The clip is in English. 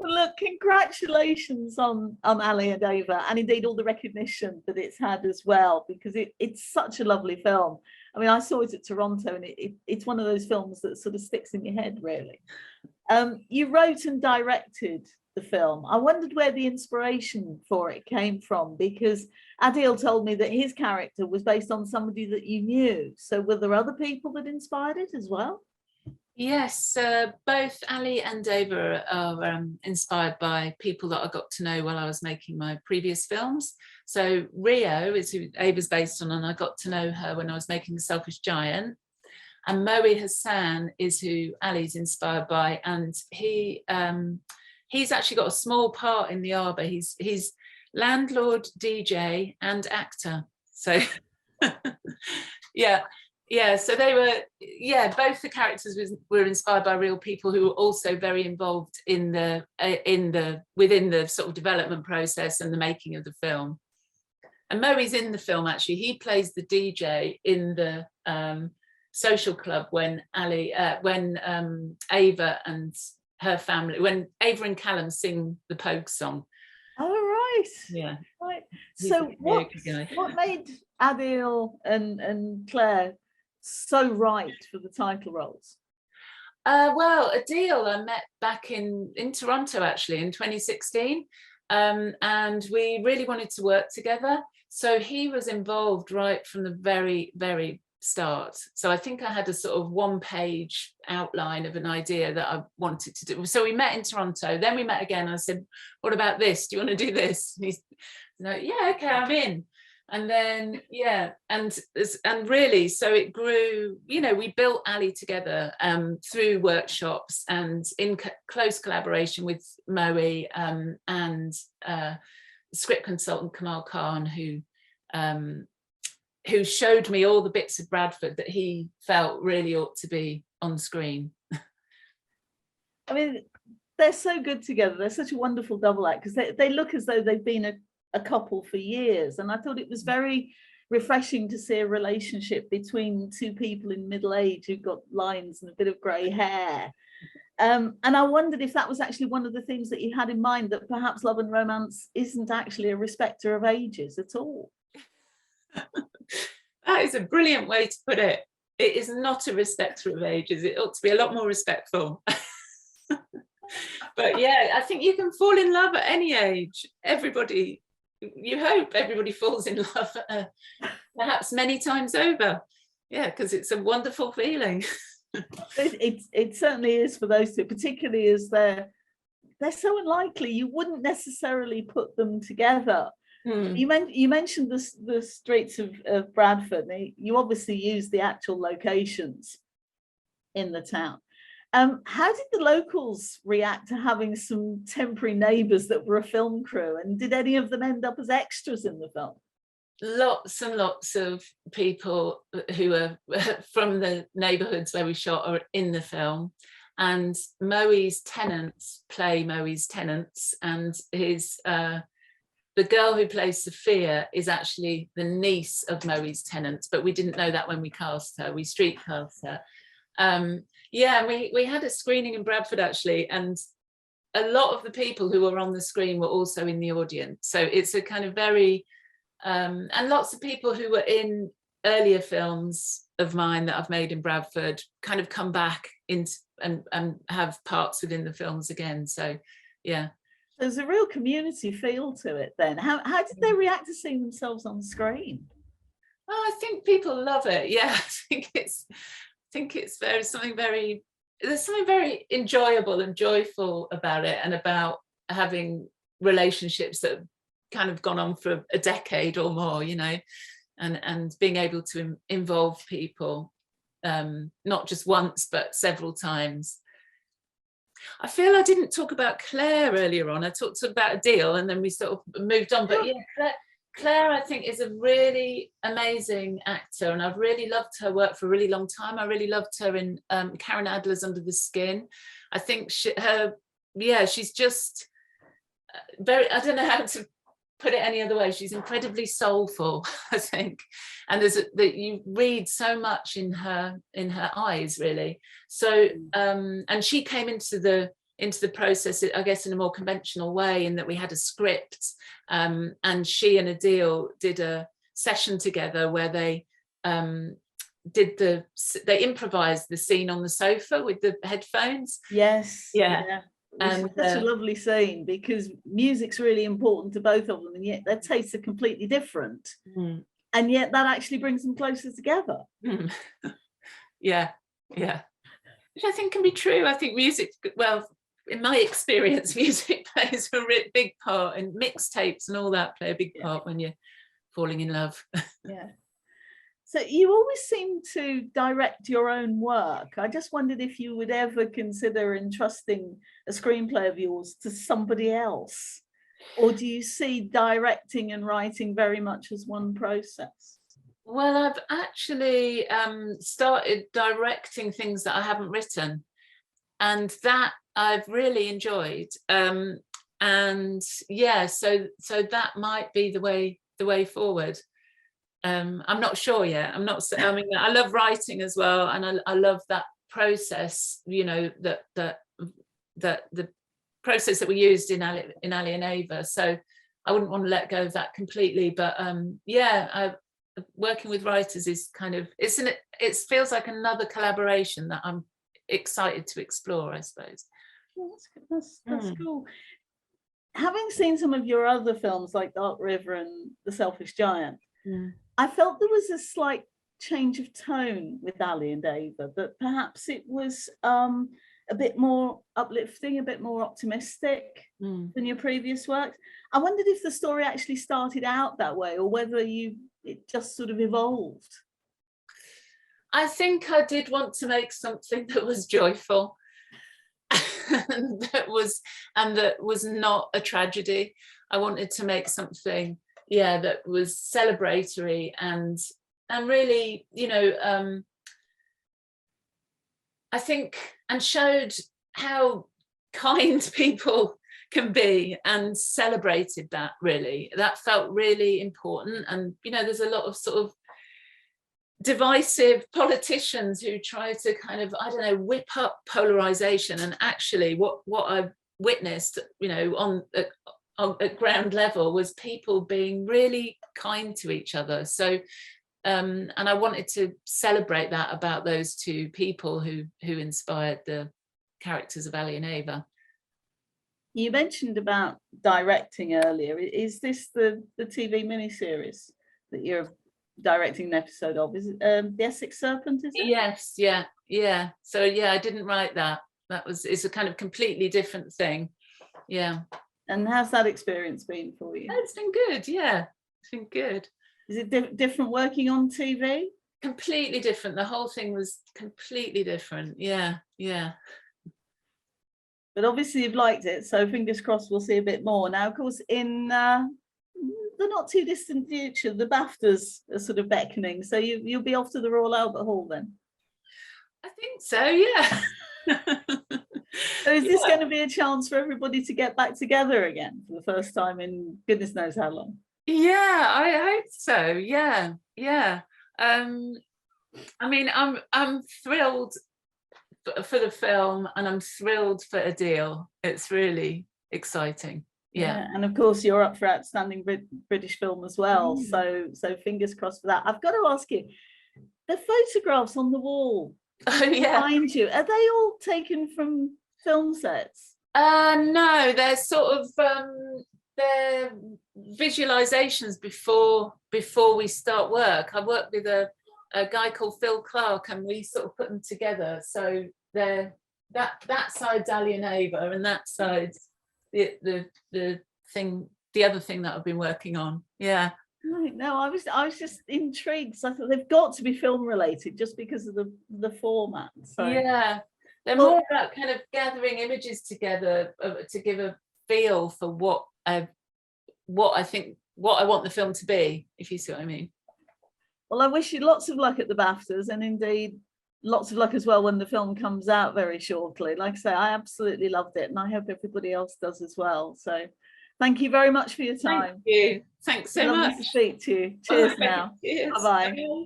Well, look, congratulations on Ali and Ava, and indeed all the recognition that it's had as well, because it's such a lovely film. I mean, I saw it at Toronto, and it's one of those films that sort of sticks in your head, really. You wrote and directed the film. I wondered where the inspiration for it came from, because Adil told me that his character was based on somebody that you knew. So were there other people that inspired it as well? Yes, both Ali and Ava are inspired by people that I got to know while I was making my previous films. So Rio is who Ava's based on, and I got to know her when I was making The Selfish Giant. And Moe Hassan is who Ali's inspired by, and he's actually got a small part in the Arbor. He's landlord, DJ, and actor. So yeah, so they were, both the characters were inspired by real people who were also very involved within the sort of development process and the making of the film. And Moe's in the film, actually. He plays the DJ in the social club when Ava and her family, when Ava and Callum sing the Pogue song. Oh, right. Yeah. Right. So what made Adil and Claire so right for the title roles? Well, Adil I met back in Toronto, actually, in 2016. And we really wanted to work together. So he was involved right from the very, very start. So I think I had a sort of one-page outline of an idea that I wanted to do. So we met in Toronto, then we met again. I said, what about this? Do you want to do this? And he's like, yeah, okay, I'm in. And then, and really, so it grew, we built Ali together through workshops and in close collaboration with Moe and script consultant Kamal Khan, who showed me all the bits of Bradford that he felt really ought to be on screen. I mean, they're so good together. They're such a wonderful double act, because they look as though they've been a couple for years. And I thought it was very refreshing to see a relationship between two people in middle age who've got lines and a bit of grey hair. And I wondered if that was actually one of the things that you had in mind, that perhaps Love and Romance isn't actually a respecter of ages at all. That is a brilliant way to put it. It is not a respecter of ages. It ought to be a lot more respectful. But yeah, I think you can fall in love at any age. You hope everybody falls in love perhaps many times over. Yeah, because it's a wonderful feeling. It certainly is for those two, particularly as they're so unlikely. You wouldn't necessarily put them together. You mentioned the streets of Bradford. You obviously use the actual locations in the town. How did the locals react to having some temporary neighbours that were a film crew? And did any of them end up as extras in the film? Lots and lots of people who are from the neighbourhoods where we shot are in the film. And Moe's tenants play Moe's tenants. And the girl who plays Sofia is actually the niece of Moe's tenants, but we didn't know that when we cast her. We street cast her. We had a screening in Bradford, actually, and a lot of the people who were on the screen were also in the audience. So it's a kind of very, and lots of people who were in earlier films of mine that I've made in Bradford kind of come back and have parts within the films again. So, yeah. There's a real community feel to it then. How did they react to seeing themselves on screen? Oh, I think people love it. Yeah, I think it's there's something very enjoyable and joyful about it, and about having relationships that have kind of gone on for a decade or more, and being able to involve people, not just once but several times. I feel I didn't talk about Claire earlier on. I talked about Adil and then we sort of moved on. But yeah, Claire, I think, is a really amazing actor, and I've really loved her work for a really long time. I really loved her in Karen Adler's Under the Skin. I think she's just very, I don't know how to put it any other way. She's incredibly soulful, I think. And you read so much in her eyes, really. So, and she came into the into the process, I guess, in a more conventional way, in that we had a script, and she and Adil did a session together where they improvised the scene on the sofa with the headphones. Yes. Yeah. And such a lovely scene, because music's really important to both of them, and yet their tastes are completely different. And yet that actually brings them closer together. Yeah, which I think can be true. I think music, well, in my experience, music plays a really big part, and mixtapes and all that play a big part when you're falling in love. Yeah. So you always seem to direct your own work. I just wondered if you would ever consider entrusting a screenplay of yours to somebody else, or do you see directing and writing very much as one process? Well, I've actually started directing things that I haven't written, and that I've really enjoyed. And yeah, so that might be the way forward. I'm not sure yet. I mean, I love writing as well, and I love that process, you know, that the process that we used in Ali and Ava. So I wouldn't want to let go of that completely. But working with writers is kind of, it feels like another collaboration that I'm excited to explore, I suppose. Well, that's cool. Having seen some of your other films like Dark River and The Selfish Giant, I felt there was a slight change of tone with Ali and Ava, that perhaps it was a bit more uplifting, a bit more optimistic than your previous works. I wondered if the story actually started out that way, or whether it just sort of evolved. I think I did want to make something that was joyful and that was not a tragedy. I wanted to make something, that was celebratory and really, you know, I think, and showed how kind people can be, and celebrated that. Really, that felt really important. And you know, there's a lot of sort of divisive politicians who try to kind of, I don't know, whip up polarization, and actually what I've witnessed, you know, at ground level, was people being really kind to each other. So and I wanted to celebrate that about those two people who inspired the characters of Ali and Ava. You mentioned about directing earlier. Is this the TV miniseries that you're directing an episode of? Is it The Essex Serpent, is it? Yes, yeah. So I didn't write that. It's a kind of completely different thing. Yeah. And how's that experience been for you? It's been good, yeah. It's been good. Is it different working on TV? Completely different. The whole thing was completely different. Yeah. But obviously you've liked it, so fingers crossed we'll see a bit more. Now, of course, in the not too distant future, the BAFTAs are sort of beckoning, so you'll be off to the Royal Albert Hall then? I think so, yeah. So is this going to be a chance for everybody to get back together again for the first time in goodness knows how long? Yeah, I hope so. Yeah. I mean, I'm thrilled for the film, and I'm thrilled for Adil. It's really exciting. Yeah. And of course you're up for outstanding British film as well. So fingers crossed for that. I've got to ask you, the photographs on the wall behind you, are they all taken from film sets? No, they're sort of they're visualizations before we start work. I work with a guy called Phil Clark, and we sort of put them together. So they're that side's Ali and Ava, and that side's the other thing that I've been working on. Yeah. Right. No, I was just intrigued. So I thought they've got to be film related just because of the format. So yeah, they're more about kind of gathering images together to give a feel for what I want the film to be, if you see what I mean. Well, I wish you lots of luck at the BAFTAs, and indeed lots of luck as well when the film comes out very shortly. Like I say, I absolutely loved it, and I hope everybody else does as well. So thank you very much for your time. Thank you. Thanks so much. Lovely to speak to you. Cheers now. Cheers. Bye-bye. Bye.